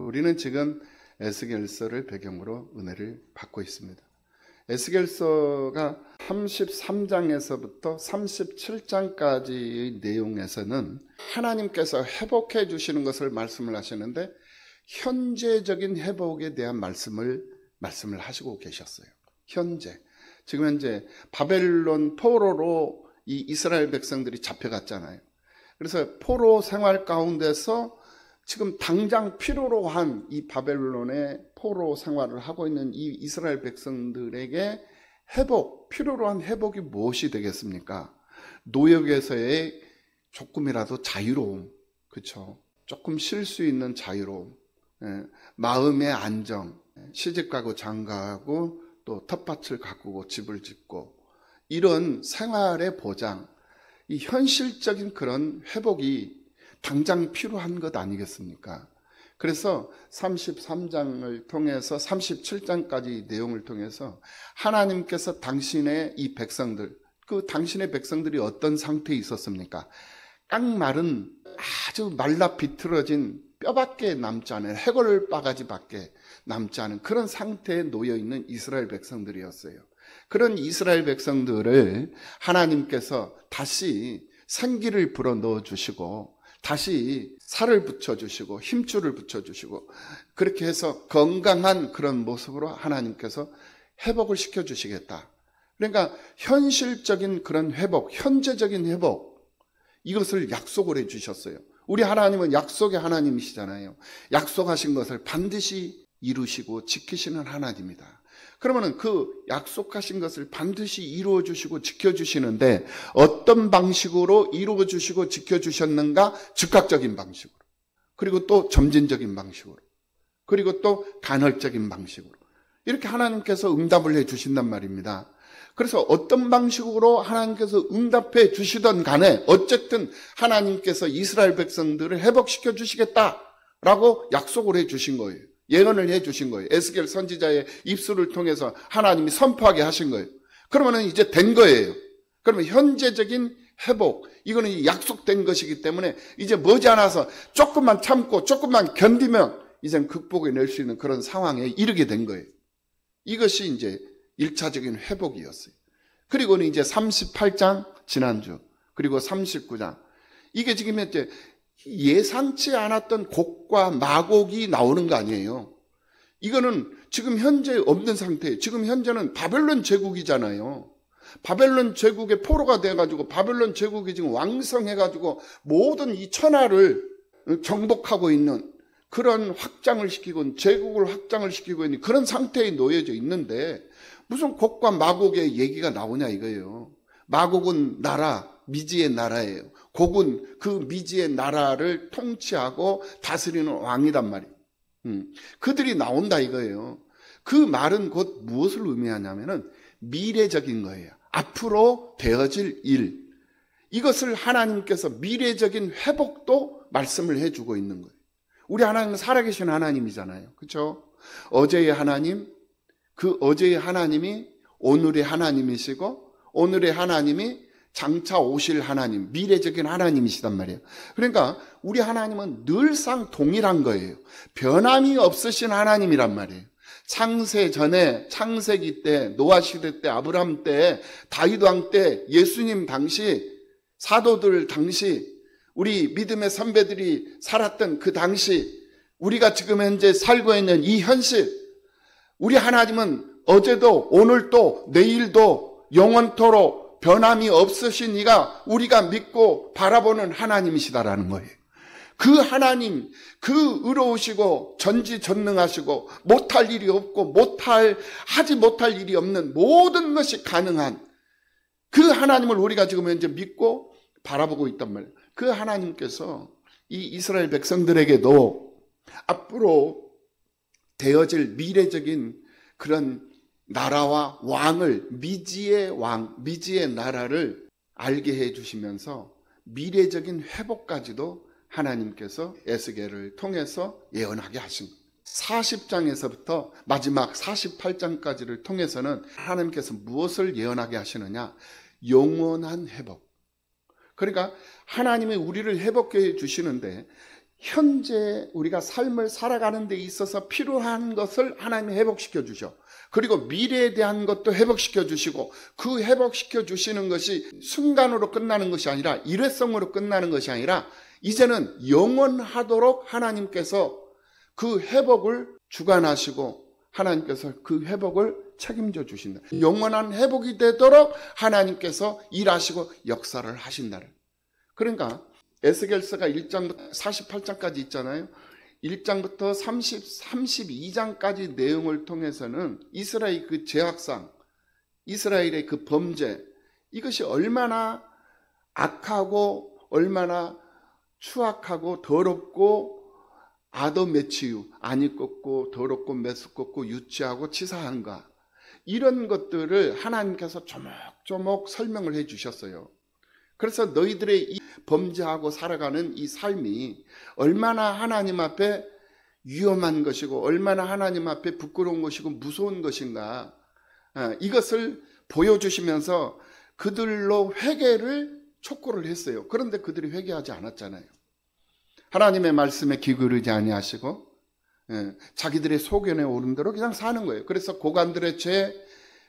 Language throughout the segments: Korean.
우리는 지금 에스겔서를 배경으로 은혜를 받고 있습니다. 에스겔서가 33장에서부터 37장까지의 내용에서는 하나님께서 회복해 주시는 것을 말씀을 하시는데 현재적인 회복에 대한 말씀을 하시고 계셨어요. 지금 현재 바벨론 포로로 이 이스라엘 백성들이 잡혀갔잖아요. 그래서 포로 생활 가운데서 지금 당장 필요로 한 이 바벨론의 포로 생활을 하고 있는 이 이스라엘 백성들에게 필요로 한 회복이 무엇이 되겠습니까? 노역에서의 조금이라도 자유로움, 그렇죠? 조금 쉴 수 있는 자유로움, 마음의 안정, 시집가고 장가가고 또 텃밭을 가꾸고 집을 짓고 이런 생활의 보장, 이 현실적인 그런 회복이 당장 필요한 것 아니겠습니까? 그래서 33장을 통해서 37장까지 내용을 통해서 하나님께서 당신의 이 백성들, 당신의 백성들이 어떤 상태에 있었습니까? 깡마른 아주 말라 비틀어진 뼈밖에 남지 않은 해골 바가지밖에 남지 않은 그런 상태에 놓여있는 이스라엘 백성들이었어요. 그런 이스라엘 백성들을 하나님께서 다시 생기를 불어넣어 주시고 다시 살을 붙여주시고 힘줄을 붙여주시고 그렇게 해서 건강한 그런 모습으로 하나님께서 회복을 시켜주시겠다. 그러니까 현실적인 그런 회복, 현재적인 회복, 이것을 약속을 해주셨어요. 우리 하나님은 약속의 하나님이시잖아요. 약속하신 것을 반드시 이루시고 지키시는 하나님이다. 그러면 그 약속하신 것을 반드시 이루어 주시고 지켜주시는데 어떤 방식으로 이루어 주시고 지켜주셨는가? 즉각적인 방식으로, 그리고 또 점진적인 방식으로, 그리고 또 간헐적인 방식으로 이렇게 하나님께서 응답을 해 주신단 말입니다. 그래서 어떤 방식으로 하나님께서 응답해 주시던 간에 어쨌든 하나님께서 이스라엘 백성들을 회복시켜 주시겠다라고 약속을 해 주신 거예요. 예언을 해 주신 거예요. 에스겔 선지자의 입술을 통해서 하나님이 선포하게 하신 거예요. 그러면 이제 된 거예요. 그러면 현재적인 회복, 이거는 약속된 것이기 때문에 이제 머지않아서 조금만 참고 조금만 견디면 이제 극복해낼 수 있는 그런 상황에 이르게 된 거예요. 이것이 이제 1차적인 회복이었어요. 그리고는 이제 38장 지난주, 그리고 39장, 이게 지금 이제 예상치 않았던 곡과 마곡이 나오는 거 아니에요. 이거는 지금 현재 없는 상태예요. 지금 현재는 바벨론 제국이잖아요. 바벨론 제국의 포로가 돼가지고 바벨론 제국이 지금 왕성해가지고 모든 이 천하를 정복하고 있는 그런 확장을 시키고 제국을 확장을 시키고 있는 그런 상태에 놓여져 있는데 무슨 곡과 마곡의 얘기가 나오냐 이거예요. 마곡은 나라, 미지의 나라예요. 곡은 그 미지의 나라를 통치하고 다스리는 왕이단 말이에요. 그들이 나온다 이거예요. 그 말은 곧 무엇을 의미하냐면은 미래적인 거예요. 앞으로 되어질 일. 이것을 하나님께서 미래적인 회복도 말씀을 해주고 있는 거예요. 우리 하나님은 살아계신 하나님이잖아요. 그렇죠? 어제의 하나님, 그 어제의 하나님이 오늘의 하나님이시고 오늘의 하나님이 장차 오실 하나님, 미래적인 하나님이시단 말이에요. 그러니까 우리 하나님은 늘상 동일한 거예요. 변함이 없으신 하나님이란 말이에요. 창세 전에, 창세기 때, 노아 시대 때, 아브라함 때, 다윗 왕 때, 예수님 당시, 사도들 당시, 우리 믿음의 선배들이 살았던 그 당시, 우리가 지금 현재 살고 있는 이 현실, 우리 하나님은 어제도 오늘도 내일도 영원토록 변함이 없으신 이가 우리가 믿고 바라보는 하나님이시다라는 거예요. 그 하나님, 그 의로우시고 전지전능하시고 못할 일이 없고 하지 못할 일이 없는 모든 것이 가능한 그 하나님을 우리가 지금 현재 믿고 바라보고 있단 말이에요. 그 하나님께서 이 이스라엘 백성들에게도 앞으로 되어질 미래적인 그런 나라와 왕을, 미지의 왕, 미지의 나라를 알게 해주시면서 미래적인 회복까지도 하나님께서 에스겔을 통해서 예언하게 하신 거예요. 40장에서부터 마지막 48장까지를 통해서는 하나님께서 무엇을 예언하게 하시느냐? 영원한 회복. 그러니까 하나님이 우리를 회복해 주시는데 현재 우리가 삶을 살아가는 데 있어서 필요한 것을 하나님이 회복시켜 주셔. 그리고 미래에 대한 것도 회복시켜 주시고, 그 회복시켜 주시는 것이 순간으로 끝나는 것이 아니라, 일회성으로 끝나는 것이 아니라 이제는 영원하도록 하나님께서 그 회복을 주관하시고 하나님께서 그 회복을 책임져 주신다. 영원한 회복이 되도록 하나님께서 일하시고 역사를 하신다는. 그러니까 에스겔서가 1장부터 48장까지 있잖아요. 1장부터 32장까지 내용을 통해서는 이스라엘 그 죄악상, 이스라엘의 그 범죄, 이것이 얼마나 악하고 얼마나 추악하고 더럽고 아더매치유, 안이 꺾고 더럽고 메스껍고 유치하고 치사한가, 이런 것들을 하나님께서 조목조목 설명을 해 주셨어요. 그래서 너희들의 이 범죄하고 살아가는 이 삶이 얼마나 하나님 앞에 위험한 것이고 얼마나 하나님 앞에 부끄러운 것이고 무서운 것인가, 이것을 보여주시면서 그들로 회개를 촉구를 했어요. 그런데 그들이 회개하지 않았잖아요. 하나님의 말씀에 귀 기울이지 아니하시고 자기들의 소견에 오른 대로 그냥 사는 거예요. 그래서 고관들의 죄,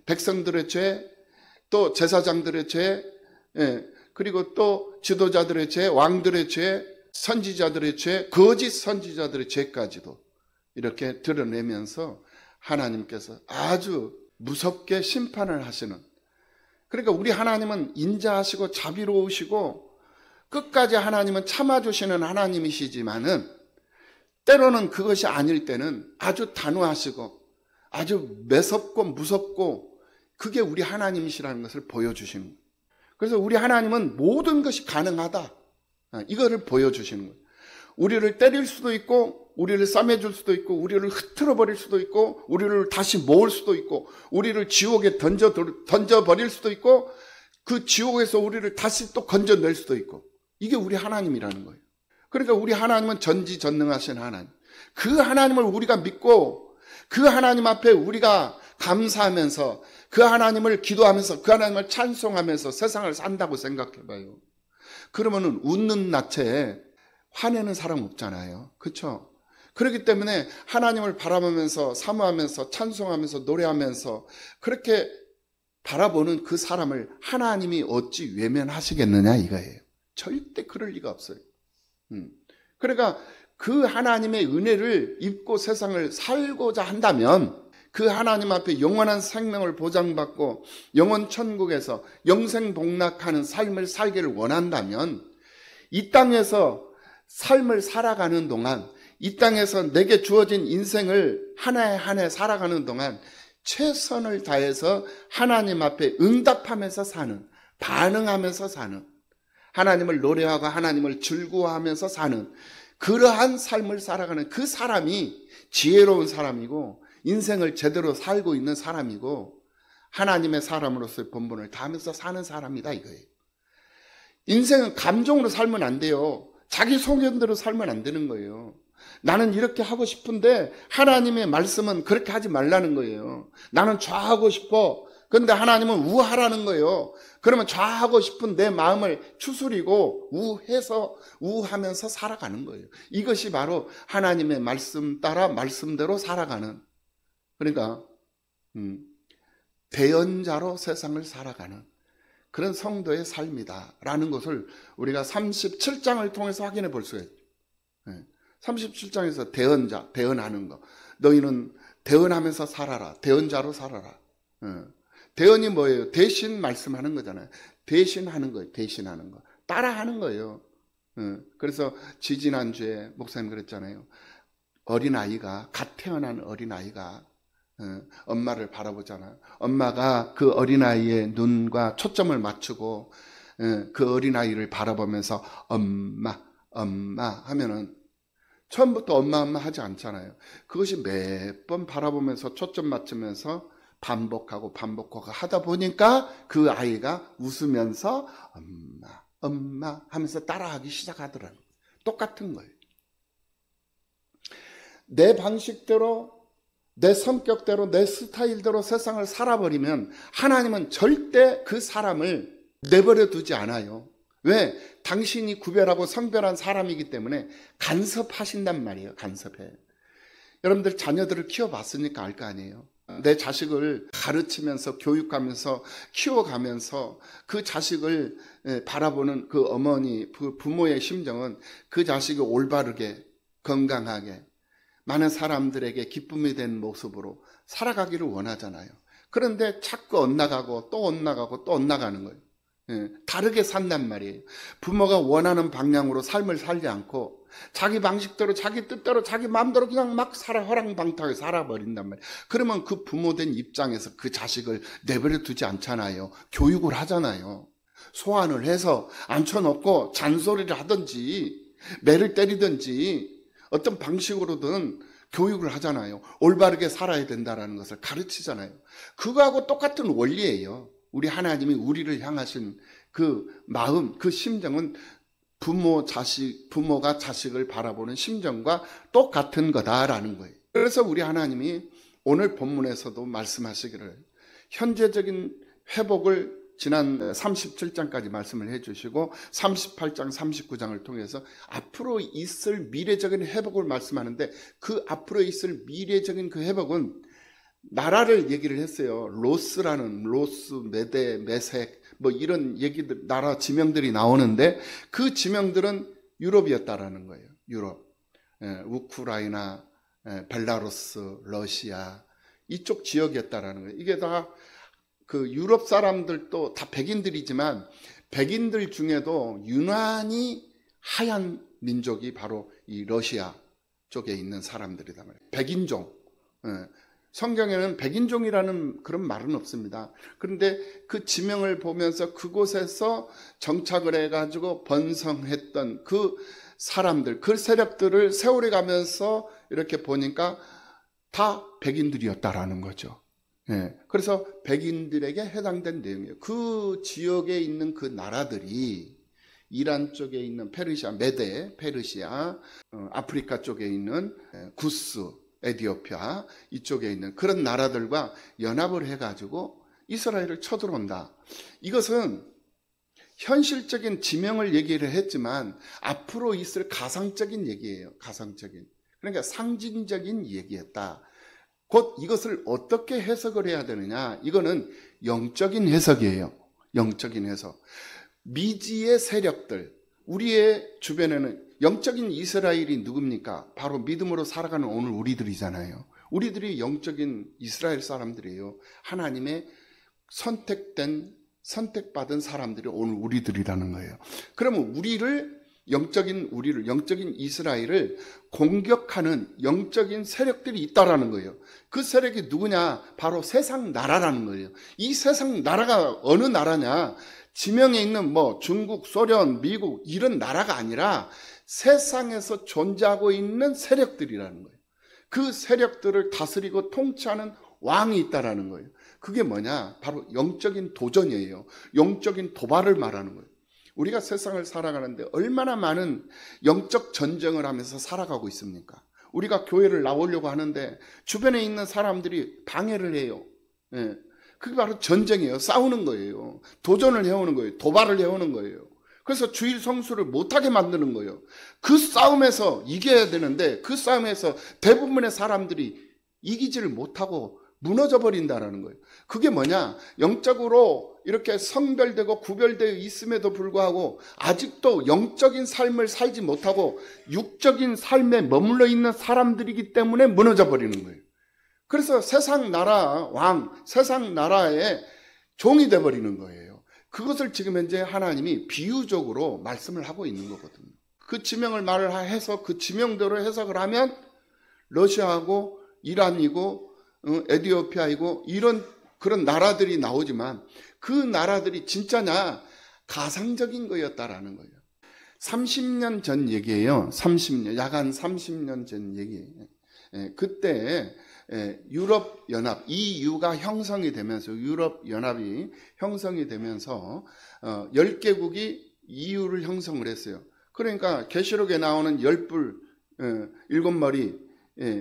백성들의 죄, 또 제사장들의 죄, 그리고 또 지도자들의 죄, 왕들의 죄, 선지자들의 죄, 거짓 선지자들의 죄까지도 이렇게 드러내면서 하나님께서 아주 무섭게 심판을 하시는, 그러니까 우리 하나님은 인자하시고 자비로우시고 끝까지 하나님은 참아주시는 하나님이시지만은 때로는 그것이 아닐 때는 아주 단호하시고 아주 매섭고 무섭고, 그게 우리 하나님이시라는 것을 보여주시는 거예요. 그래서 우리 하나님은 모든 것이 가능하다, 이거를 보여주시는 거예요. 우리를 때릴 수도 있고 우리를 싸매줄 수도 있고 우리를 흐트러 버릴 수도 있고 우리를 다시 모을 수도 있고 우리를 지옥에 던져버릴 수도 있고 그 지옥에서 우리를 다시 또 건져낼 수도 있고, 이게 우리 하나님이라는 거예요. 그러니까 우리 하나님은 전지전능하신 하나님, 그 하나님을 우리가 믿고 그 하나님 앞에 우리가 감사하면서 그 하나님을 기도하면서 그 하나님을 찬송하면서 세상을 산다고 생각해 봐요. 그러면은 웃는 나체에 화내는 사람 없잖아요. 그렇죠? 그렇기 때문에 하나님을 바라보면서 사모하면서 찬송하면서 노래하면서 그렇게 바라보는 그 사람을 하나님이 어찌 외면하시겠느냐 이거예요. 절대 그럴 리가 없어요. 그러니까 그 하나님의 은혜를 입고 세상을 살고자 한다면, 그 하나님 앞에 영원한 생명을 보장받고 영원 천국에서 영생복락하는 삶을 살기를 원한다면, 이 땅에서 삶을 살아가는 동안, 이 땅에서 내게 주어진 인생을 하나에 하나에 살아가는 동안 최선을 다해서 하나님 앞에 응답하면서 사는, 반응하면서 사는, 하나님을 노래하고 하나님을 즐거워하면서 사는 그러한 삶을 살아가는 그 사람이 지혜로운 사람이고 인생을 제대로 살고 있는 사람이고 하나님의 사람으로서의 본분을 다하면서 사는 사람이다 이거예요. 인생은 감정으로 살면 안 돼요. 자기 소견대로 살면 안 되는 거예요. 나는 이렇게 하고 싶은데 하나님의 말씀은 그렇게 하지 말라는 거예요. 나는 좌하고 싶어. 그런데 하나님은 우하라는 거예요. 그러면 좌하고 싶은 내 마음을 추스리고 우하면서 살아가는 거예요. 이것이 바로 하나님의 말씀 따라 말씀대로 살아가는, 그러니까 대언자로 세상을 살아가는 그런 성도의 삶이다라는 것을 우리가 37장을 통해서 확인해 볼 수가 있죠. 37장에서 대언자, 대언하는 거. 너희는 대언하면서 살아라. 대언자로 살아라. 대언이 뭐예요? 대신 말씀하는 거잖아요. 대신하는 거예요. 대신하는 거. 따라하는 거예요. 그래서 지지난주에 목사님 그랬잖아요. 어린아이가, 갓 태어난 어린아이가 엄마를 바라보잖아요. 엄마가 그 어린아이의 눈과 초점을 맞추고 그 어린아이를 바라보면서 엄마, 엄마 하면은 처음부터 엄마 엄마 하지 않잖아요. 그것이 몇 번 바라보면서 초점 맞추면서 반복하고 하다 보니까 그 아이가 웃으면서 엄마 엄마 하면서 따라하기 시작하더라고요. 똑같은 거예요. 내 방식대로, 내 성격대로, 내 스타일대로 세상을 살아버리면 하나님은 절대 그 사람을 내버려 두지 않아요. 왜? 당신이 구별하고 성별한 사람이기 때문에 간섭하신단 말이에요. 간섭해. 여러분들 자녀들을 키워봤으니까 알 거 아니에요. 내 자식을 가르치면서 교육하면서 키워가면서 그 자식을 바라보는 그 어머니, 그 부모의 심정은 그 자식이 올바르게 건강하게 많은 사람들에게 기쁨이 된 모습으로 살아가기를 원하잖아요. 그런데 자꾸 엇나가고 또 엇나가고 또 엇나가는 거예요. 다르게 산단 말이에요. 부모가 원하는 방향으로 삶을 살지 않고 자기 방식대로 자기 뜻대로 자기 마음대로 그냥 막 허랑방탕하게 살아버린단 말이에요. 그러면 그 부모된 입장에서 그 자식을 내버려 두지 않잖아요. 교육을 하잖아요. 소환을 해서 앉혀놓고 잔소리를 하든지 매를 때리든지 어떤 방식으로든 교육을 하잖아요. 올바르게 살아야 된다는 것을 가르치잖아요. 그거하고 똑같은 원리예요. 우리 하나님이 우리를 향하신 그 마음, 그 심정은 부모가 자식을 바라보는 심정과 똑같은 거다라는 거예요. 그래서 우리 하나님이 오늘 본문에서도 말씀하시기를 현재적인 회복을 지난 37장까지 말씀을 해주시고 38장, 39장을 통해서 앞으로 있을 미래적인 회복을 말씀하는데 그 앞으로 있을 미래적인 그 회복은 나라를 얘기를 했어요. 로스, 메데, 메색 뭐 이런 얘기들, 나라 지명들이 나오는데 그 지명들은 유럽이었다라는 거예요. 유럽, 우크라이나, 벨라루스, 러시아 이쪽 지역이었다라는 거예요. 이게 다 그 유럽 사람들도 다 백인들이지만 백인들 중에도 유난히 하얀 민족이 바로 이 러시아 쪽에 있는 사람들이다 말이에요. 백인종. 성경에는 백인종이라는 그런 말은 없습니다. 그런데 그 지명을 보면서 그곳에서 정착을 해가지고 번성했던 그 사람들, 그 세력들을 세월이 가면서 이렇게 보니까 다 백인들이었다라는 거죠. 그래서 백인들에게 해당된 내용이에요. 그 지역에 있는 그 나라들이 이란 쪽에 있는 페르시아, 메데, 페르시아, 아프리카 쪽에 있는 구스, 에디오피아 이쪽에 있는 그런 나라들과 연합을 해가지고 이스라엘을 쳐들어온다. 이것은 현실적인 지명을 얘기를 했지만 앞으로 있을 가상적인 얘기예요. 가상적인. 그러니까 상징적인 얘기였다. 곧 이것을 어떻게 해석을 해야 되느냐. 이거는 영적인 해석이에요. 영적인 해석. 미지의 세력들, 우리의 주변에는 영적인 이스라엘이 누굽니까? 바로 믿음으로 살아가는 오늘 우리들이잖아요. 우리들이 영적인 이스라엘 사람들이에요. 하나님의 선택받은 사람들이 오늘 우리들이라는 거예요. 그러면 영적인 이스라엘을 공격하는 영적인 세력들이 있다라는 거예요. 그 세력이 누구냐? 바로 세상 나라라는 거예요. 이 세상 나라가 어느 나라냐? 지명에 있는 중국, 소련, 미국 이런 나라가 아니라 세상에서 존재하고 있는 세력들이라는 거예요. 그 세력들을 다스리고 통치하는 왕이 있다라는 거예요. 그게 뭐냐? 바로 영적인 도전이에요. 영적인 도발을 말하는 거예요. 우리가 세상을 살아가는데 얼마나 많은 영적 전쟁을 하면서 살아가고 있습니까? 우리가 교회를 나오려고 하는데 주변에 있는 사람들이 방해를 해요. 그게 바로 전쟁이에요. 싸우는 거예요. 도전을 해오는 거예요. 도발을 해오는 거예요. 그래서 주일 성수를 못하게 만드는 거예요. 그 싸움에서 이겨야 되는데 그 싸움에서 대부분의 사람들이 이기지를 못하고 무너져 버린다는 거예요. 그게 뭐냐? 영적으로 이렇게 성별되고 구별되어 있음에도 불구하고 아직도 영적인 삶을 살지 못하고 육적인 삶에 머물러 있는 사람들이기 때문에 무너져 버리는 거예요. 그래서 세상 나라 왕, 세상 나라의 종이 돼 버리는 거예요. 그것을 지금 현재 하나님이 비유적으로 말씀을 하고 있는 거거든요. 그 지명을 말을 해서 그 지명대로 해석을 하면 러시아하고 이란이고 에디오피아이고 이런 그런 나라들이 나오지만 그 나라들이 진짜냐? 가상적인 거였다라는 거예요. 30년 전 얘기예요. 30년, 약 한 30년 전 얘기예요. 그때 유럽연합, EU가 형성이 되면서 유럽연합이 형성이 되면서 10개국이 EU를 형성을 했어요. 그러니까 계시록에 나오는 10뿔 7머리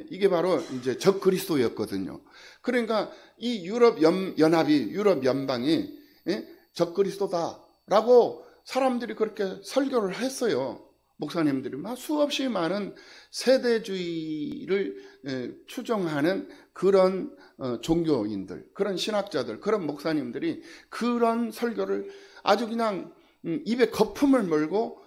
이게 바로 이제 적 그리스도였거든요. 그러니까 이 유럽연합이 유럽연방이 적 그리스도다라고 사람들이 그렇게 설교를 했어요. 목사님들이 막 수없이 많은 세대주의를 추종하는 그런 종교인들, 그런 신학자들, 그런 목사님들이 그런 설교를 아주 그냥 입에 거품을 물고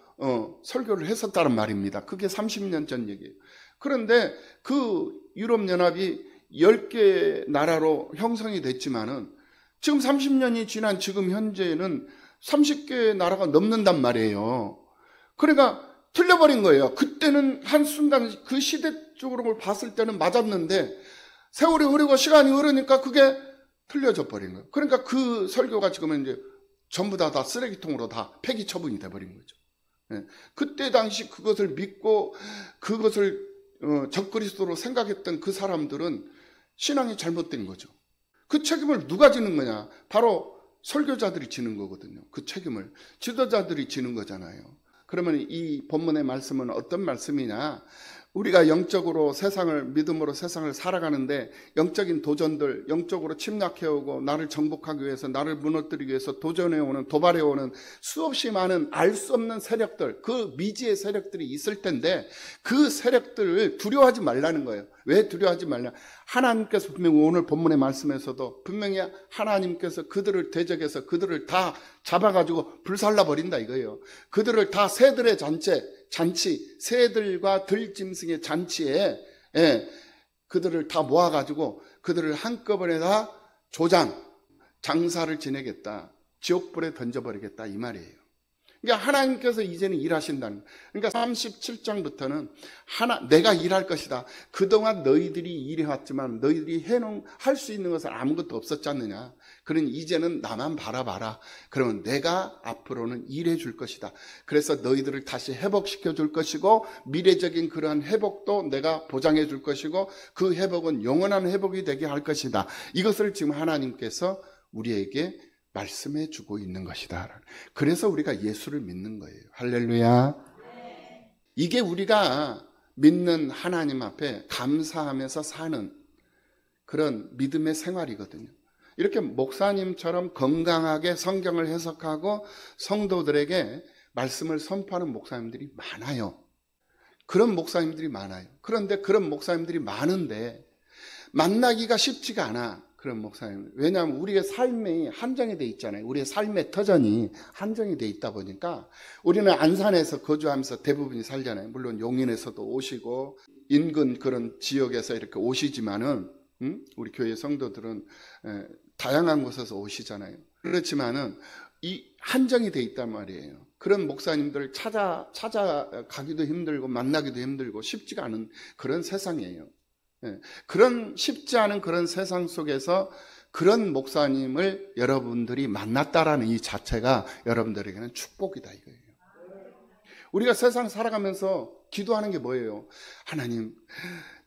설교를 했었다는 말입니다. 그게 30년 전 얘기예요. 그런데 그 유럽연합이 10개 나라로 형성이 됐지만은 지금 30년이 지난 지금 현재는 30개 나라가 넘는단 말이에요. 그러니까 틀려버린 거예요. 그때는 한순간 그 시대적으로 봤을 때는 맞았는데 세월이 흐르고 시간이 흐르니까 그게 틀려져 버린 거예요. 그러니까 그 설교가 지금은 이제 전부 다 쓰레기통으로 다 폐기 처분이 돼버린 거죠. 그때 당시 그것을 믿고 그것을 적그리스도로 생각했던 그 사람들은 신앙이 잘못된 거죠. 그 책임을 누가 지는 거냐? 바로 설교자들이 지는 거거든요. 그 책임을 지도자들이 지는 거잖아요. 그러면 이 본문의 말씀은 어떤 말씀이냐? 우리가 영적으로 세상을, 믿음으로 세상을 살아가는데 영적인 도전들, 영적으로 침략해오고 나를 정복하기 위해서, 나를 무너뜨리기 위해서 도전해오는, 도발해오는 수없이 많은 알 수 없는 세력들, 그 미지의 세력들이 있을 텐데 그 세력들을 두려워하지 말라는 거예요. 왜 두려워하지 말냐? 하나님께서 분명히 오늘 본문의 말씀에서도 분명히 하나님께서 그들을 대적해서 그들을 다 잡아가지고 불살라버린다 이거예요. 그들을 다 새들의 잔치, 새들과 들짐승의 잔치에 그들을 다 모아가지고 그들을 한꺼번에 다 장사를 지내겠다. 지옥불에 던져버리겠다 이 말이에요. 그러니까 하나님께서 이제는 일하신다는 거예요. 그러니까 37장부터는 내가 일할 것이다. 그동안 너희들이 일해왔지만 너희들이 할 수 있는 것은 아무것도 없었지 않느냐. 그러니 이제는 나만 바라봐라. 그러면 내가 앞으로는 일해 줄 것이다. 그래서 너희들을 다시 회복시켜 줄 것이고 미래적인 그러한 회복도 내가 보장해 줄 것이고 그 회복은 영원한 회복이 되게 할 것이다. 이것을 지금 하나님께서 우리에게 말씀해 주고 있는 것이다. 그래서 우리가 예수를 믿는 거예요. 할렐루야. 이게 우리가 믿는 하나님 앞에 감사하면서 사는 그런 믿음의 생활이거든요. 이렇게 목사님처럼 건강하게 성경을 해석하고 성도들에게 말씀을 선포하는 목사님들이 많아요. 그런 목사님들이 많아요. 그런데 그런 목사님들이 많은데 만나기가 쉽지가 않아. 그런 목사님. 왜냐하면 우리의 삶이 한정이 돼 있잖아요. 우리의 삶의 터전이 한정이 돼 있다 보니까 우리는 안산에서 거주하면서 대부분이 살잖아요. 물론 용인에서도 오시고 인근 그런 지역에서 이렇게 오시지만은 우리 교회 성도들은 다양한 곳에서 오시잖아요. 그렇지만은 이 한정이 돼 있단 말이에요. 그런 목사님들 찾아가기도 힘들고 만나기도 힘들고 쉽지가 않은 그런 세상이에요. 그런 쉽지 않은 그런 세상 속에서 그런 목사님을 여러분들이 만났다라는 이 자체가 여러분들에게는 축복이다 이거예요. 우리가 세상 살아가면서 기도하는 게 뭐예요? 하나님,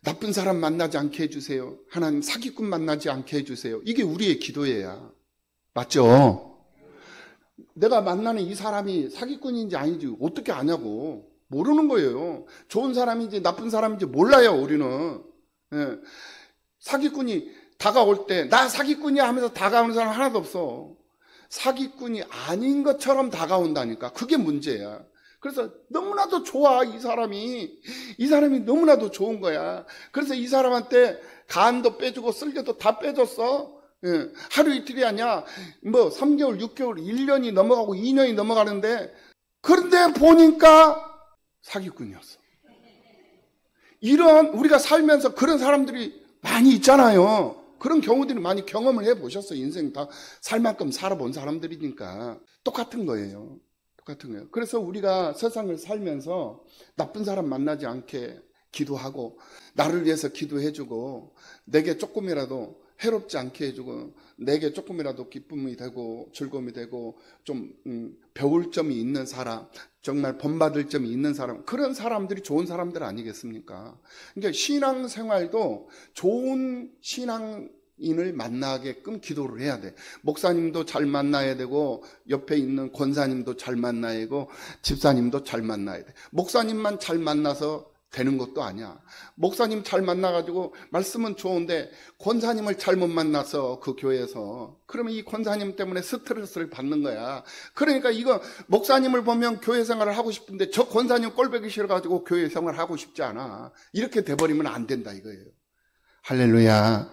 나쁜 사람 만나지 않게 해주세요. 하나님, 사기꾼 만나지 않게 해주세요. 이게 우리의 기도예요. 맞죠? 내가 만나는 이 사람이 사기꾼인지 아닌지 어떻게 아냐고. 모르는 거예요. 좋은 사람인지 나쁜 사람인지 몰라요, 우리는. 사기꾼이 다가올 때 나 사기꾼이야 하면서 다가오는 사람 하나도 없어. 사기꾼이 아닌 것처럼 다가온다니까. 그게 문제야. 그래서 너무나도 좋아. 이 사람이 너무나도 좋은 거야. 그래서 이 사람한테 간도 빼주고 쓸개도 다 빼줬어. 하루 이틀이 아니야. 3개월 6개월 1년이 넘어가고 2년이 넘어가는데 그런데 보니까 사기꾼이었어. 이런 우리가 살면서 그런 사람들이 많이 있잖아요. 그런 경우들이 많이 경험을 해보셨어요. 인생 다 살 만큼 살아본 사람들이니까. 똑같은 거예요. 그래서 우리가 세상을 살면서 나쁜 사람 만나지 않게 기도하고 나를 위해서 기도해주고 내게 조금이라도 해롭지 않게 해주고 내게 조금이라도 기쁨이 되고 즐거움이 되고 좀 배울 점이 있는 사람, 정말 본받을 점이 있는 사람, 그런 사람들이 좋은 사람들 아니겠습니까? 그러니까 신앙생활도 좋은 신앙인을 만나게끔 기도를 해야 돼. 목사님도 잘 만나야 되고 옆에 있는 권사님도 잘 만나야 되고 집사님도 잘 만나야 돼. 목사님만 잘 만나서 되는 것도 아니야. 목사님 잘 만나가지고 말씀은 좋은데 권사님을 잘못 만나서 그 교회에서 그러면 이 권사님 때문에 스트레스를 받는 거야. 그러니까 이거 목사님을 보면 교회 생활을 하고 싶은데 저 권사님 꼴보기 싫어가지고 교회 생활을 하고 싶지 않아. 이렇게 돼버리면 안 된다 이거예요. 할렐루야.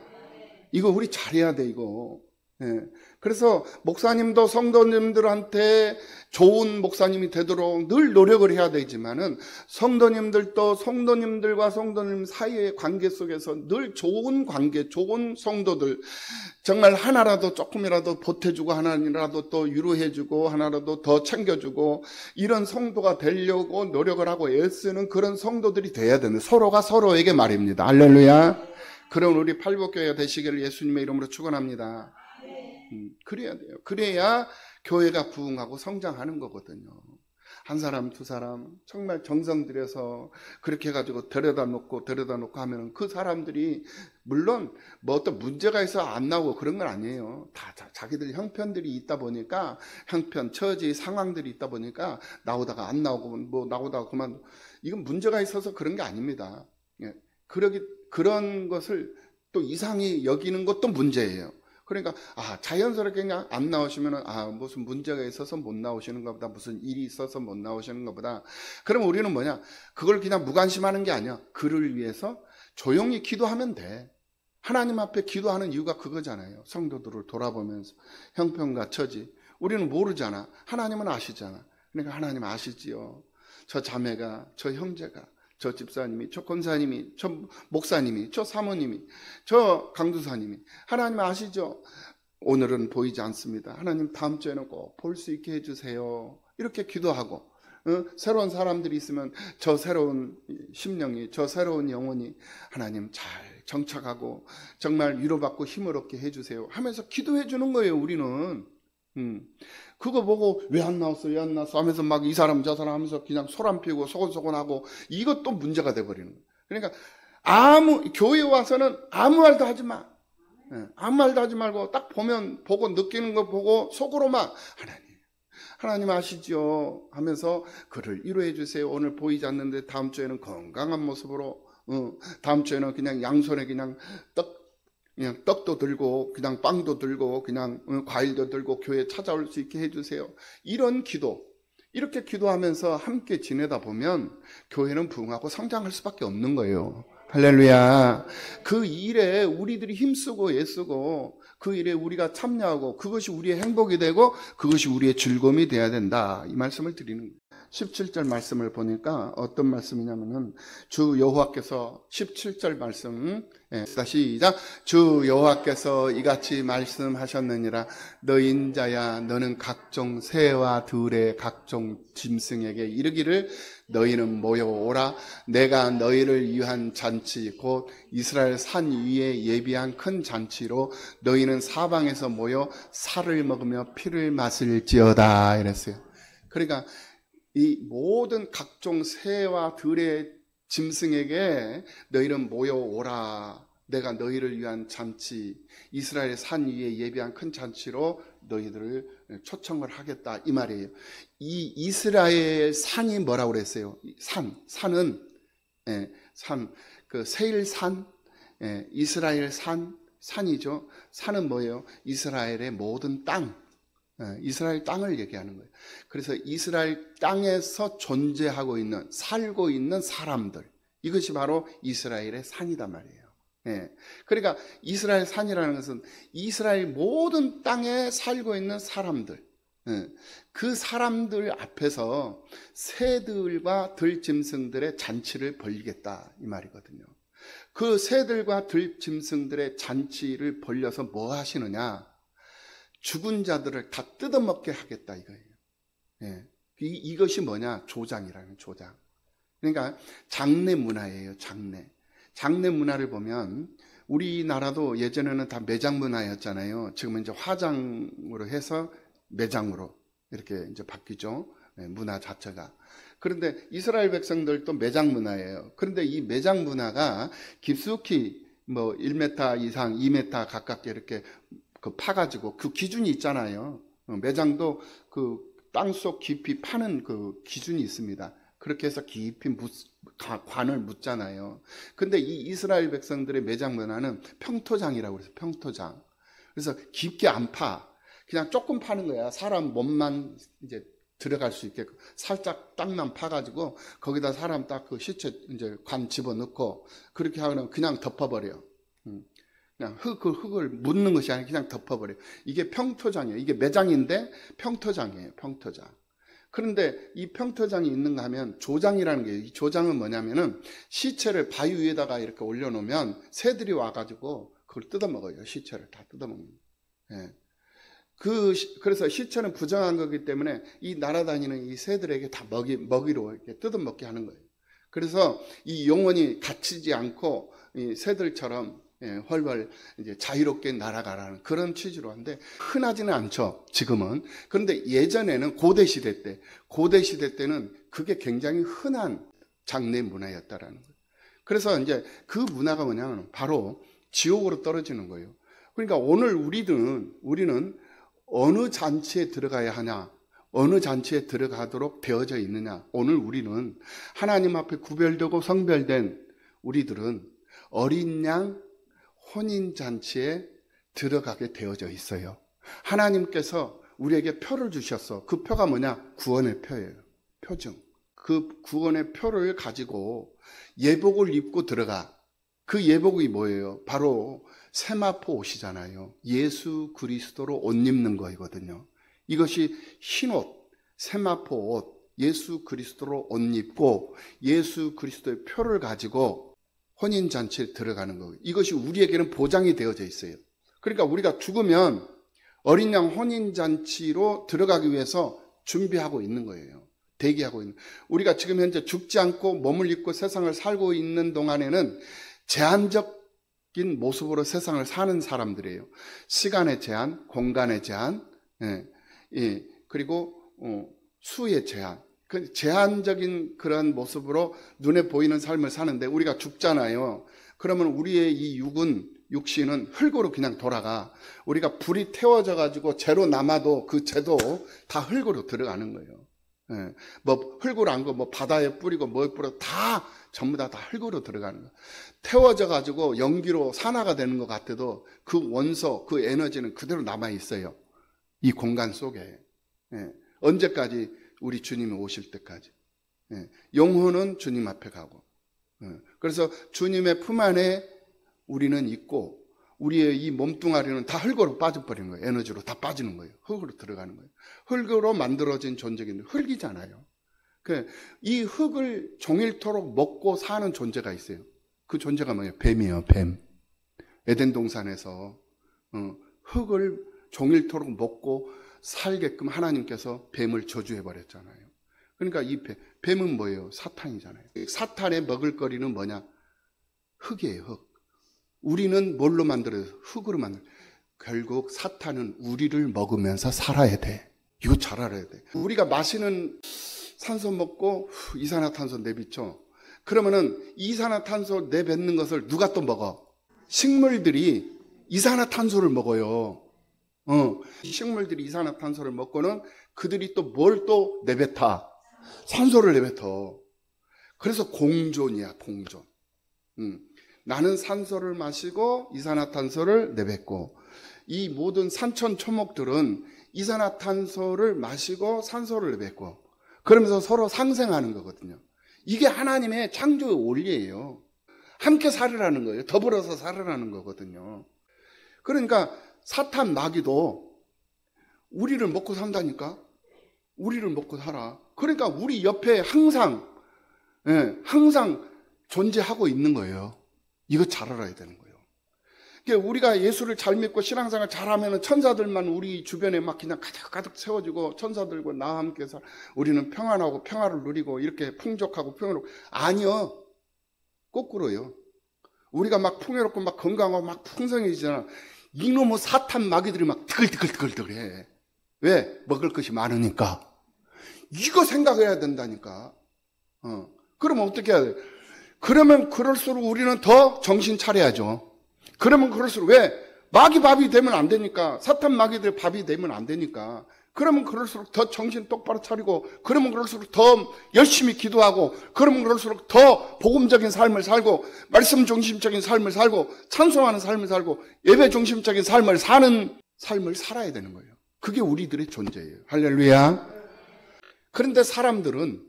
이거 우리 잘해야 돼 이거. 예. 그래서 목사님도 성도님들한테 좋은 목사님이 되도록 늘 노력을 해야 되지만은 성도님들도 성도님들과 성도님 사이의 관계 속에서 늘 좋은 관계, 좋은 성도들 정말 하나라도 조금이라도 보태주고 하나라도 또 위로해주고 하나라도 더 챙겨주고 이런 성도가 되려고 노력을 하고 애쓰는 그런 성도들이 돼야 되는 서로가 서로에게 말입니다. 할렐루야. 그런 우리 팔복교회가 되시기를 예수님의 이름으로 축원합니다. 그래야 돼요. 그래야 교회가 부흥하고 성장하는 거거든요. 한 사람 두 사람 정말 정성 들여서 그렇게 해가지고 데려다 놓고 하면은 그 사람들이 물론 뭐 어떤 문제가 있어 안 나오고 그런 건 아니에요. 다 자기들 형편들이 있다 보니까 형편, 처지, 상황들이 있다 보니까 나오다가 안 나오고 뭐 나오다가 그만 이건 문제가 있어서 그런 게 아닙니다. 예. 그런 것을 또 이상히 여기는 것도 문제예요. 그러니까 자연스럽게 그냥 안 나오시면은 무슨 문제가 있어서 못 나오시는 것보다 무슨 일이 있어서 못 나오시는 것보다 그럼 우리는 뭐냐 그걸 그냥 무관심하는 게 아니야. 그를 위해서 조용히 기도하면 돼. 하나님 앞에 기도하는 이유가 그거잖아요. 성도들을 돌아보면서 형편과 처지 우리는 모르잖아. 하나님은 아시잖아. 그러니까 하나님 아시지요. 저 자매가 저 형제가 저 집사님이, 저 권사님이, 저 목사님이, 저 사모님이, 저 강두사님이 하나님 아시죠? 오늘은 보이지 않습니다. 하나님 다음 주에는 꼭 볼 수 있게 해주세요. 이렇게 기도하고 새로운 사람들이 있으면 저 새로운 심령이, 저 새로운 영혼이 하나님 잘 정착하고 정말 위로받고 힘을 얻게 해주세요 하면서 기도해 주는 거예요. 우리는 그거 보고 왜 안 나왔어 하면서 막 이 사람 저 사람 하면서 그냥 소란 피우고 소곤소곤하고 이것도 문제가 돼버리는 거예요. 그러니까 교회에 와서는 아무 말도 하지 마. 아무 말도 하지 말고 딱 보고 느끼는 거 보고 속으로만 하나님 아시죠 하면서 그를 위로해 주세요. 오늘 보이지 않는데 다음 주에는 건강한 모습으로 다음 주에는 그냥 양손에 그냥 떡도 들고 그냥 빵도 들고 그냥 과일도 들고 교회에 찾아올 수 있게 해주세요. 이런 기도 이렇게 기도하면서 함께 지내다 보면 교회는 부흥하고 성장할 수밖에 없는 거예요. 할렐루야. 그 일에 우리들이 힘쓰고 애쓰고 그 일에 우리가 참여하고 그것이 우리의 행복이 되고 그것이 우리의 즐거움이 돼야 된다. 이 말씀을 드리는 거예요. 17절 말씀을 보니까 어떤 말씀이냐면은 주 여호와께서 17절 말씀 시작. 주 여호와께서 이같이 말씀하셨느니라. 너희 인자야 너는 각종 새와 들의 각종 짐승에게 이르기를 너희는 모여오라. 내가 너희를 위한 잔치 곧 이스라엘 산 위에 예비한 큰 잔치로 너희는 사방에서 모여 살을 먹으며 피를 마실지어다 이랬어요. 그러니까 이 모든 각종 새와 들의 짐승에게 너희는 모여오라. 내가 너희를 위한 잔치, 이스라엘 산 위에 예비한 큰 잔치로 너희들을 초청을 하겠다 이 말이에요. 이 이스라엘 산이 뭐라고 그랬어요? 산은 그 세일산, 이스라엘 산이죠. 산은 뭐예요? 이스라엘의 모든 땅. 이스라엘 땅을 얘기하는 거예요. 그래서 이스라엘 땅에서 존재하고 있는 살고 있는 사람들 이것이 바로 이스라엘의 산이단 말이에요. 그러니까 이스라엘 산이라는 것은 이스라엘 모든 땅에 살고 있는 사람들 그 사람들 앞에서 새들과 들짐승들의 잔치를 벌이겠다 이 말이거든요. 그 새들과 들짐승들의 잔치를 벌려서 뭐 하시느냐? 죽은 자들을 다 뜯어먹게 하겠다 이거예요. 이것이 뭐냐? 조장이라는 조장. 그러니까 장례 문화예요. 장례 문화를 보면 우리나라도 예전에는 다 매장 문화였잖아요. 지금은 이제 화장으로 해서 매장으로 이렇게 이제 바뀌죠. 문화 자체가. 그런데 이스라엘 백성들도 매장 문화예요. 그런데 이 매장 문화가 깊숙이 뭐 1m 이상, 2m 가깝게 이렇게 파가지고 그 기준이 있잖아요. 매장도 그 땅속 깊이 파는 그 기준이 있습니다. 그렇게 해서 깊이 관을 묻잖아요. 근데 이 이스라엘 백성들의 매장 문화는 평토장이라고 그래서 평토장. 그래서 깊게 안 파. 그냥 조금 파는 거야. 사람 몸만 이제 들어갈 수 있게끔 살짝 땅만 파가지고 거기다 사람 딱 그 시체 이제 관 집어넣고 그렇게 하면 그냥 덮어버려. 그냥 그 흙을 묻는 것이 아니라 그냥 덮어버려. 이게 평토장이에요. 이게 매장인데 평토장이에요. 평토장. 그런데 이 평토장이 있는가 하면 조장이라는 게, 이 조장은 뭐냐면은 시체를 바위 위에다가 이렇게 올려놓으면 새들이 와가지고 그걸 뜯어먹어요. 시체를 다 뜯어먹는. 예. 그래서 시체는 부정한 거기 때문에 이 날아다니는 이 새들에게 다 먹이로 이렇게 뜯어먹게 하는 거예요. 그래서 이 영혼이 갇히지 않고 이 새들처럼 훨훨 이제 자유롭게 날아가라는 그런 취지로 하는데 흔하지는 않죠, 지금은. 그런데 예전에는 고대 시대 때는 그게 굉장히 흔한 장례 문화였다라는 거예요. 그래서 이제 그 문화가 뭐냐면 바로 지옥으로 떨어지는 거예요. 그러니까 오늘 우리는 어느 잔치에 들어가야 하냐, 어느 잔치에 들어가도록 되어져 있느냐. 오늘 우리는 하나님 앞에 구별되고 성별된 우리들은 어린 양 혼인잔치에 들어가게 되어져 있어요. 하나님께서 우리에게 표를 주셨어. 그 표가 뭐냐? 구원의 표예요. 표증. 그 구원의 표를 가지고 예복을 입고 들어가. 그 예복이 뭐예요? 바로 세마포 옷이잖아요. 예수 그리스도로 옷 입는 거거든요. 이것이 흰옷, 세마포 옷, 예수 그리스도로 옷 입고 예수 그리스도의 표를 가지고 혼인잔치에 들어가는 거예요. 이것이 우리에게는 보장이 되어져 있어요. 그러니까 우리가 죽으면 어린 양 혼인잔치로 들어가기 위해서 준비하고 있는 거예요. 대기하고 있는. 우리가 지금 현재 죽지 않고 몸을 입고 세상을 살고 있는 동안에는 제한적인 모습으로 세상을 사는 사람들이에요. 시간의 제한, 공간의 제한, 그리고 수의 제한. 그 제한적인 그런 모습으로 눈에 보이는 삶을 사는데 우리가 죽잖아요. 그러면 우리의 이 육신은 흙으로 그냥 돌아가. 우리가 불이 태워져 가지고 재로 남아도 그 재도 다 흙으로 들어가는 거예요. 뭐 흙으로 안 거 뭐 바다에 뿌리고 뭐에 뿌려 다 전부 다 흙으로 들어가는 거예요. 태워져 가지고 연기로 산화가 되는 것 같아도 그 원소, 그 에너지는 그대로 남아 있어요. 이 공간 속에. 언제까지? 우리 주님이 오실 때까지. 영혼은 주님 앞에 가고. 그래서 주님의 품 안에 우리는 있고 우리의 이 몸뚱아리는 다 흙으로 빠져버리는 거예요. 에너지로 다 빠지는 거예요. 흙으로 들어가는 거예요. 흙으로 만들어진 존재인데 흙이잖아요. 이 흙을 종일토록 먹고 사는 존재가 있어요. 그 존재가 뭐예요? 뱀이에요. 뱀. 에덴 동산에서 흙을 종일토록 먹고 살게끔 하나님께서 뱀을 저주해버렸잖아요. 그러니까 이 뱀은 뭐예요? 사탄이잖아요. 사탄의 먹을거리는 뭐냐? 흙이에요. 흙. 우리는 뭘로 만들어요? 흙으로 만들어요. 결국 사탄은 우리를 먹으면서 살아야 돼. 이거 잘 알아야 돼. 우리가 마시는 산소 먹고 이산화탄소 내비쳐. 그러면은 이산화탄소 내뱉는 것을 누가 또 먹어? 식물들이 이산화탄소를 먹어요. 식물들이 이산화탄소를 먹고는 그들이 또 뭘 또 내뱉어? 산소를 내뱉어. 그래서 공존이야, 공존. 나는 산소를 마시고 이산화탄소를 내뱉고, 이 모든 산천 초목들은 이산화탄소를 마시고 산소를 내뱉고, 그러면서 서로 상생하는 거거든요. 이게 하나님의 창조의 원리예요. 함께 살으라는 거예요. 더불어서 살으라는 거거든요. 그러니까 사탄 마귀도 우리를 먹고 산다니까. 우리를 먹고 살아. 그러니까 우리 옆에 항상 존재하고 있는 거예요. 이거 잘 알아야 되는 거예요. 그러니까 우리가 예수를 잘 믿고 신앙생활 잘하면 천사들만 우리 주변에 막 그냥 가득 세워지고 천사들과 나와 함께 우리는 평안하고 평화를 누리고 이렇게 풍족하고 평화롭고. 아니요. 거꾸로요. 우리가 막 풍요롭고 막 건강하고 막 풍성해지잖아. 이놈의 사탄 마귀들이 막 티글티글해. 왜? 먹을 것이 많으니까. 이거 생각해야 된다니까. 그러면 어떻게 해야 돼? 그러면 그럴수록 우리는 더 정신 차려야죠. 그러면 그럴수록 왜? 마귀 밥이 되면 안 되니까. 사탄 마귀들 밥이 되면 안 되니까. 그러면 그럴수록 더 정신 똑바로 차리고, 그러면 그럴수록 더 열심히 기도하고, 그러면 그럴수록 더 복음적인 삶을 살고, 말씀 중심적인 삶을 살고, 찬송하는 삶을 살고, 예배 중심적인 삶을 사는 삶을 살아야 되는 거예요. 그게 우리들의 존재예요. 할렐루야. 그런데 사람들은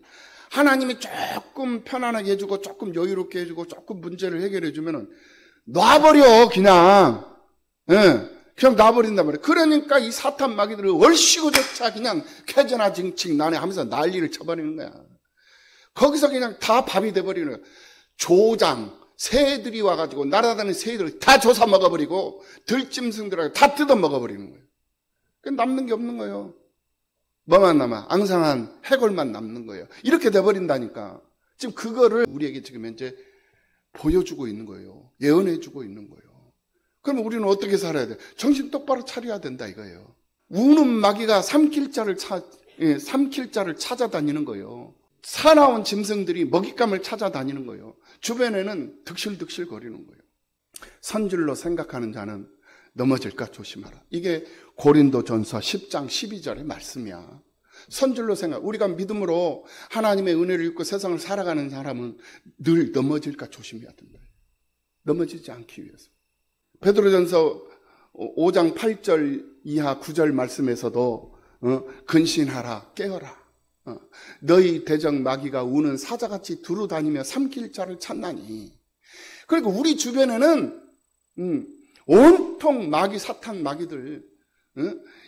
하나님이 조금 편안하게 해주고, 조금 여유롭게 해주고, 조금 문제를 해결해 주면은 놔버려, 그냥. 예. 그냥 놔버린단 말이에요. 그러니까 이 사탄 마귀들을 얼씨구조차 그냥 쾌전하 징칭 나네 하면서 난리를 쳐버리는 거야. 거기서 그냥 다 밥이 돼버리는 거야. 조장, 새들이 와가지고 날아다니는 새들을 다 조사 먹어버리고 들짐승들을 다 뜯어 먹어버리는 거예요. 남는 게 없는 거예요. 뭐만 남아? 앙상한 해골만 남는 거예요. 이렇게 돼버린다니까. 지금 그거를 우리에게 지금 현재 보여주고 있는 거예요. 예언해주고 있는 거예요. 그럼 우리는 어떻게 살아야 돼? 정신 똑바로 차려야 된다 이거예요. 우는 마귀가 삼킬 자를 찾아다니는 거예요. 사나운 짐승들이 먹잇감을 찾아다니는 거예요. 주변에는 득실득실 거리는 거예요. 선줄로 생각하는 자는 넘어질까 조심하라. 이게 고린도전서 10장 12절의 말씀이야. 선줄로 생각. 우리가 믿음으로 하나님의 은혜를 입고 세상을 살아가는 사람은 늘 넘어질까 조심해야 된다. 넘어지지 않기 위해서. 베드로전서 5장 8절 이하 9절 말씀에서도 근신하라, 깨어라. 너희 대적 마귀가 우는 사자같이 두루다니며 삼킬 자를 찾나니. 그러니까 우리 주변에는 온통 마귀, 사탄 마귀들,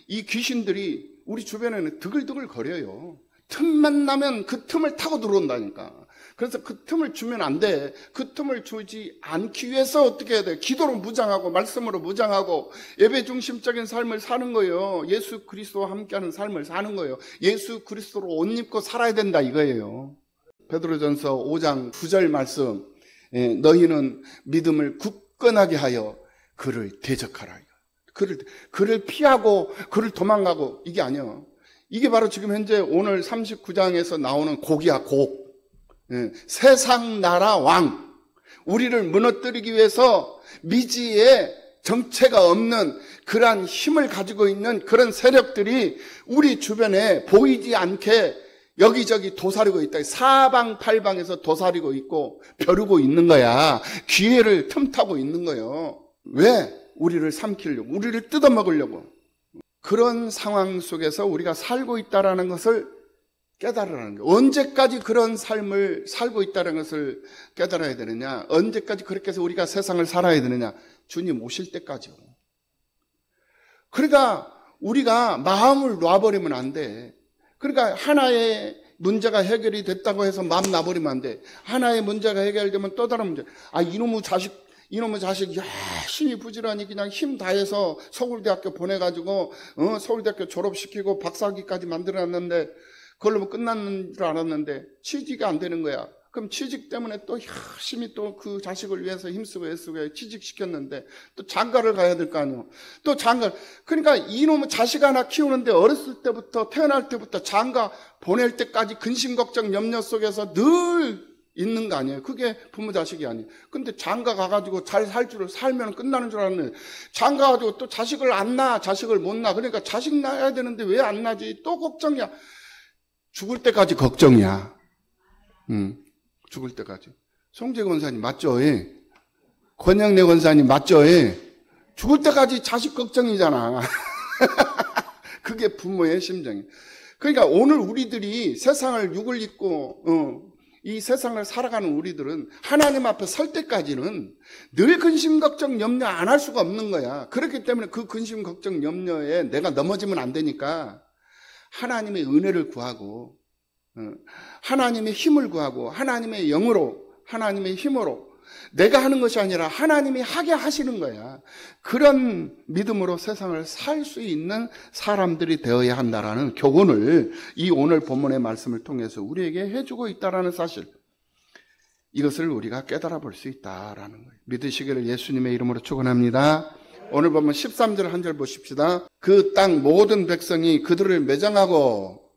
이 귀신들이 우리 주변에는 드글드글 거려요. 틈만 나면 그 틈을 타고 들어온다니까. 그래서 그 틈을 주면 안 돼. 그 틈을 주지 않기 위해서 어떻게 해야 돼? 기도로 무장하고 말씀으로 무장하고 예배 중심적인 삶을 사는 거예요. 예수 그리스도와 함께하는 삶을 사는 거예요. 예수 그리스도로 옷 입고 살아야 된다 이거예요. 베드로전서 5장 9절 말씀. 너희는 믿음을 굳건하게 하여 그를 대적하라. 그를 피하고 그를 도망가고 이게 아니에요. 이게 바로 지금 현재 오늘 39장에서 나오는 곡이야, 곡. 세상 나라 왕. 우리를 무너뜨리기 위해서 미지의 정체가 없는 그러한 힘을 가지고 있는 그런 세력들이 우리 주변에 보이지 않게 여기저기 도사리고 있다. 사방팔방에서 도사리고 있고 벼르고 있는 거야. 기회를 틈타고 있는 거예요. 왜? 우리를 삼키려고, 우리를 뜯어먹으려고. 그런 상황 속에서 우리가 살고 있다는 것을 깨달으라는 거예요. 언제까지 그런 삶을 살고 있다는 것을 깨달아야 되느냐? 언제까지 그렇게 해서 우리가 세상을 살아야 되느냐? 주님 오실 때까지요. 그러니까 우리가 마음을 놔버리면 안 돼. 그러니까 하나의 문제가 해결이 됐다고 해서 마음 놔버리면 안 돼. 하나의 문제가 해결되면 또 다른 문제. 이놈의 자식 열심히 부지런히 그냥 힘 다해서 서울대학교 보내가지고 서울대학교 졸업시키고 박사학위까지 만들어놨는데 그걸로 뭐 끝났는 줄 알았는데 취직이 안 되는 거야. 그럼 취직 때문에 또 열심히 또 그 자식을 위해서 힘쓰고 애쓰고 취직시켰는데 또 장가를 가야 될 거 아니에요. 또 장가. 그러니까 이놈의 자식 하나 키우는데 어렸을 때부터 태어날 때부터 장가 보낼 때까지 근심 걱정 염려 속에서 늘 있는 거 아니에요. 그게 부모 자식이 아니에요. 근데 장가 가가지고 잘 살면 끝나는 줄 알았는데 장가 가지고 또 자식을 안 낳아, 자식을 못 낳아. 그러니까 자식 낳아야 되는데 왜 안 낳지? 또 걱정이야. 죽을 때까지 걱정이야. 죽을 때까지. 송재 권사님 맞죠? 예. 권영래 권사님 맞죠? 예. 죽을 때까지 자식 걱정이잖아. 그게 부모의 심정이에요. 그러니까 오늘 우리들이 세상을 육을 입고 이 세상을 살아가는 우리들은 하나님 앞에 설 때까지는 늘 근심 걱정 염려 안 할 수가 없는 거야. 그렇기 때문에 그 근심 걱정 염려에 내가 넘어지면 안 되니까 하나님의 은혜를 구하고 하나님의 힘을 구하고 하나님의 영으로 하나님의 힘으로 내가 하는 것이 아니라 하나님이 하게 하시는 거야. 그런 믿음으로 세상을 살 수 있는 사람들이 되어야 한다라는 교훈을 이 오늘 본문의 말씀을 통해서 우리에게 해주고 있다라는 사실, 이것을 우리가 깨달아 볼 수 있다라는 거예요. 믿으시기를 예수님의 이름으로 축원합니다. 오늘 보면 13절 한 절 보십시다. 그 땅 모든 백성이 그들을 매장하고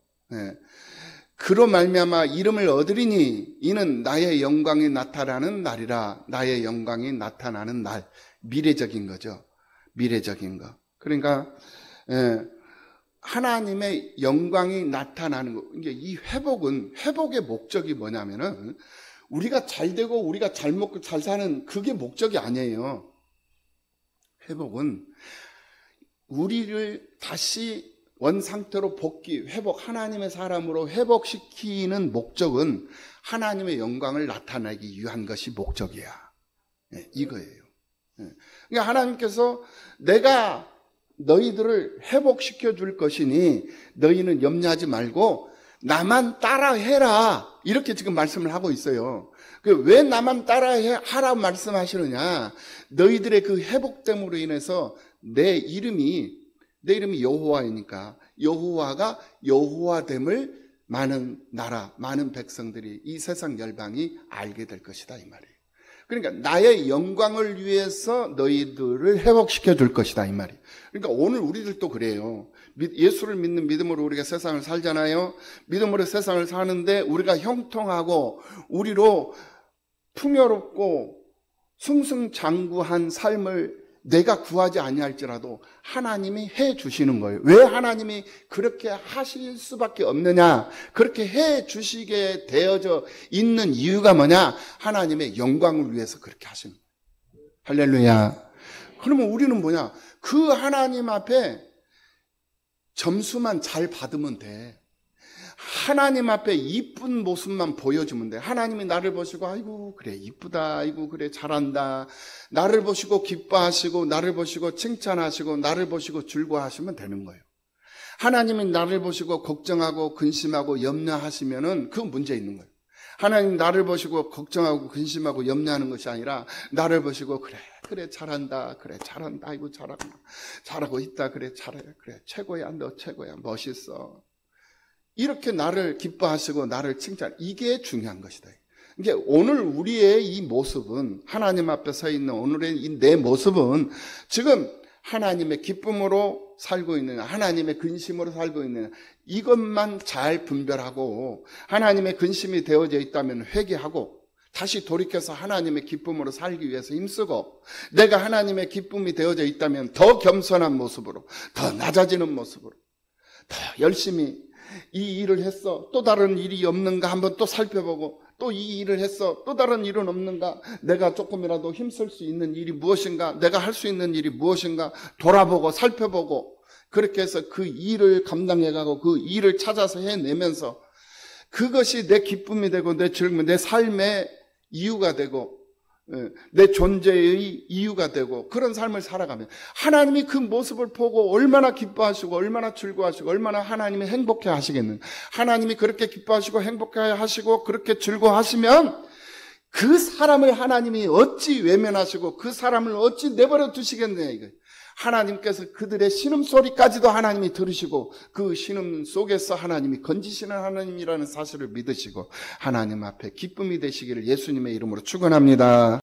그로 말미암아 이름을 얻으리니 이는 나의 영광이 나타나는 날이라. 나의 영광이 나타나는 날. 미래적인 거죠. 미래적인 거. 그러니까 하나님의 영광이 나타나는 거. 이게 이 회복의 목적이 뭐냐면은 우리가 잘 되고 우리가 잘 먹고 잘 사는 그게 목적이 아니에요. 회복은 우리를 다시 원상태로 회복, 하나님의 사람으로 회복시키는 목적은 하나님의 영광을 나타내기 위한 것이 목적이야. 이거예요. 그러니까 하나님께서 내가 너희들을 회복시켜 줄 것이니 너희는 염려하지 말고 나만 따라해라. 이렇게 지금 말씀을 하고 있어요. 왜 나만 따라하라 말씀하시느냐. 너희들의 그 회복됨으로 인해서 내 이름이 여호와이니까 여호와가 여호와됨을 많은 나라, 많은 백성들이 이 세상 열방이 알게 될 것이다 이 말이에요. 그러니까 나의 영광을 위해서 너희들을 회복시켜 줄 것이다 이 말이에요. 그러니까 오늘 우리들도 그래요. 예수를 믿는 믿음으로 우리가 세상을 살잖아요. 믿음으로 세상을 사는데 우리가 형통하고 우리로 풍요롭고 승승장구한 삶을 내가 구하지 아니할지라도 하나님이 해 주시는 거예요. 왜 하나님이 그렇게 하실 수밖에 없느냐? 그렇게 해 주시게 되어져 있는 이유가 뭐냐? 하나님의 영광을 위해서 그렇게 하시는 거예요. 할렐루야. 그러면 우리는 뭐냐? 그 하나님 앞에 점수만 잘 받으면 돼. 하나님 앞에 이쁜 모습만 보여주면 돼. 하나님이 나를 보시고 아이고 그래 이쁘다, 아이고 그래 잘한다, 나를 보시고 기뻐하시고 나를 보시고 칭찬하시고 나를 보시고 즐거워하시면 되는 거예요. 하나님이 나를 보시고 걱정하고 근심하고 염려하시면은 그 문제 있는 거예요. 하나님 나를 보시고 걱정하고 근심하고 염려하는 것이 아니라 나를 보시고 그래 잘한다, 그래 잘한다, 아이고 잘하고 있다, 그래 잘해, 그래 최고야, 너 최고야, 멋있어. 이렇게 나를 기뻐하시고 나를 칭찬, 이게 중요한 것이다. 이게 오늘 우리의 이 모습은, 하나님 앞에 서 있는 오늘의 이 내 모습은 지금 하나님의 기쁨으로 살고 있느냐, 하나님의 근심으로 살고 있느냐, 이것만 잘 분별하고 하나님의 근심이 되어져 있다면 회개하고 다시 돌이켜서 하나님의 기쁨으로 살기 위해서 힘쓰고, 내가 하나님의 기쁨이 되어져 있다면 더 겸손한 모습으로, 더 낮아지는 모습으로, 더 열심히 이 일을 했어, 또 다른 일이 없는가 한번 또 살펴보고, 또 이 일을 했어, 또 다른 일은 없는가, 내가 조금이라도 힘쓸 수 있는 일이 무엇인가, 내가 할 수 있는 일이 무엇인가 돌아보고 살펴보고, 그렇게 해서 그 일을 감당해가고 그 일을 찾아서 해내면서 그것이 내 기쁨이 되고 내 즐거움, 내 삶의 이유가 되고 내 존재의 이유가 되고 그런 삶을 살아가면 하나님이 그 모습을 보고 얼마나 기뻐하시고 얼마나 즐거워하시고 얼마나 하나님이 행복해 하시겠는. 하나님이 그렇게 기뻐하시고 행복해 하시고 그렇게 즐거워하시면 그 사람을 하나님이 어찌 외면하시고 그 사람을 어찌 내버려 두시겠느냐 이거예요. 하나님께서 그들의 신음소리까지도 하나님이 들으시고 그 신음 속에서 하나님이 건지시는 하나님이라는 사실을 믿으시고 하나님 앞에 기쁨이 되시기를 예수님의 이름으로 축원합니다.